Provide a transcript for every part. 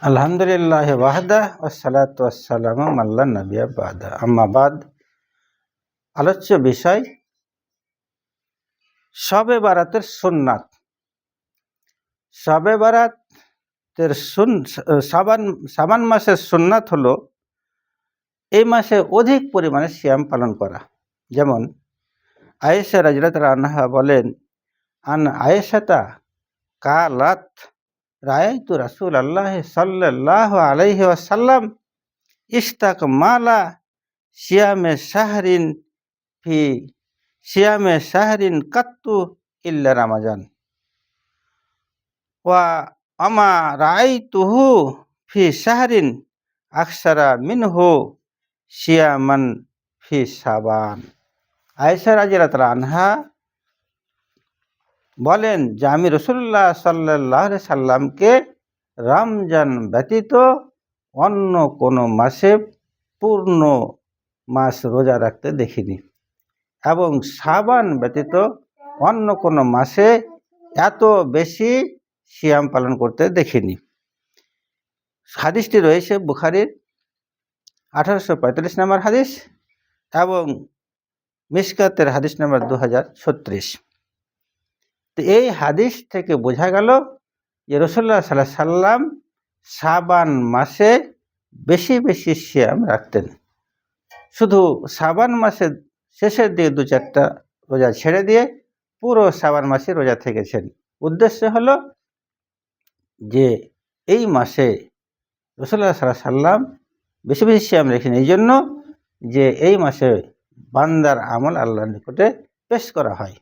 আলহামদুলিল্লাহ ওয়াহদা ওয়াসসালাতু ওয়াসসালামু আলা নাবিয়্যা বা'দা আম্মা বাদ। আলোচ্য বিষয় শবে বারাতের সুন্নাত। শবে বারাতের শাবান মাসের সুন্নাত হলো এই মাসে অধিক পরিমাণে সিয়াম পালন করা। যেমন আয়েশা রাদিয়াল্লাহু আনহা বলেন, আন আয়েশাতা কালাত রাআইতু রাসূলুল্লাহ সাল্লাল্লাহু আলাইহি ওয়াসাল্লাম ইস্তাকমালা সিয়ামে শাহরিন কাত্তু ইল্লা রামাজান ওয়া আমা রাআইতুহু ফি শাহরিন আকসারা মিনহু সিয়ামান ফি শাবান। আয়েশা রাদিয়াল্লাহু আনহা বলেন যে আমি রাসূলুল্লাহ সাল্লাল্লাহু আলাইহি সাল্লামকে রমজান ব্যতীত অন্য কোনো মাসে পূর্ণ মাস রোজা রাখতে দেখিনি এবং শাবান ব্যতীত অন্য কোনো মাসে এত বেশি সিয়াম পালন করতে দেখিনি। হাদিসটি রয়েছে বুখারীর 1845 নম্বর হাদিস এবং মিশকাতের হাদিস নম্বর 2036। তো এই হাদিস থেকে বোঝা গেল যে রাসূলুল্লাহ সাল্লাল্লাহু আলাইহি সাল্লাম শাবান মাসে বেশি বেশি সিয়াম রাখতেন। শুধু শাবান মাসের শেষের দিকে 2-4টা রোজা ছেড়ে দিয়ে পুরো শাবান মাসে রোজা থেকেছেন। উদ্দেশ্য হলো যে এই মাসে রাসূলুল্লাহ সাল্লাল্লাহু আলাইহি সাল্লাম বেশি বেশি সিয়াম রেখেছেন, এই জন্য যে এই মাসে বান্দার আমল আল্লাহর নিকটে পেশ করা হয়।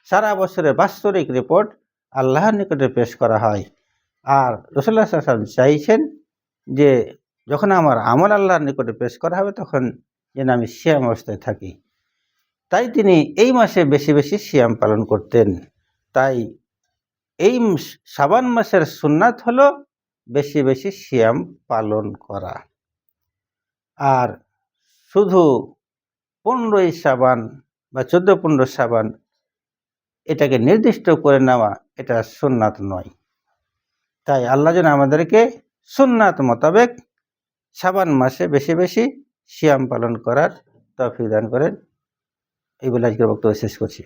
সারা বছরের বাৎসরিক রিপোর্ট আল্লাহর নিকটে পেশ করা হয়। আর রাসূলুল্লাহ সাল্লাল্লাহু আলাইহি ওয়াসাল্লাম চাইছেন যে যখন আমার আমল আল্লাহর নিকটে পেশ করা হবে তখন যেন আমি সিয়াম অবস্থায় থাকি। তাই তিনি এই মাসে বেশি বেশি সিয়াম পালন করতেন। তাই এই শাবান মাসের সুন্নাত হলো বেশি বেশি সিয়াম পালন করা। আর শুধু 15ই শাবান বা 14-15 শাবান এটাকে নির্দিষ্ট করে নেওয়া এটা সুন্নাত নয়। তাই আল্লাহ যেন আমাদেরকে সুন্নাত মোতাবেক শাবান মাসে বেশি বেশি সিয়াম পালন করার তৌফিক দান করেন। এই বলে আজকের বক্তব্য শেষ করছি।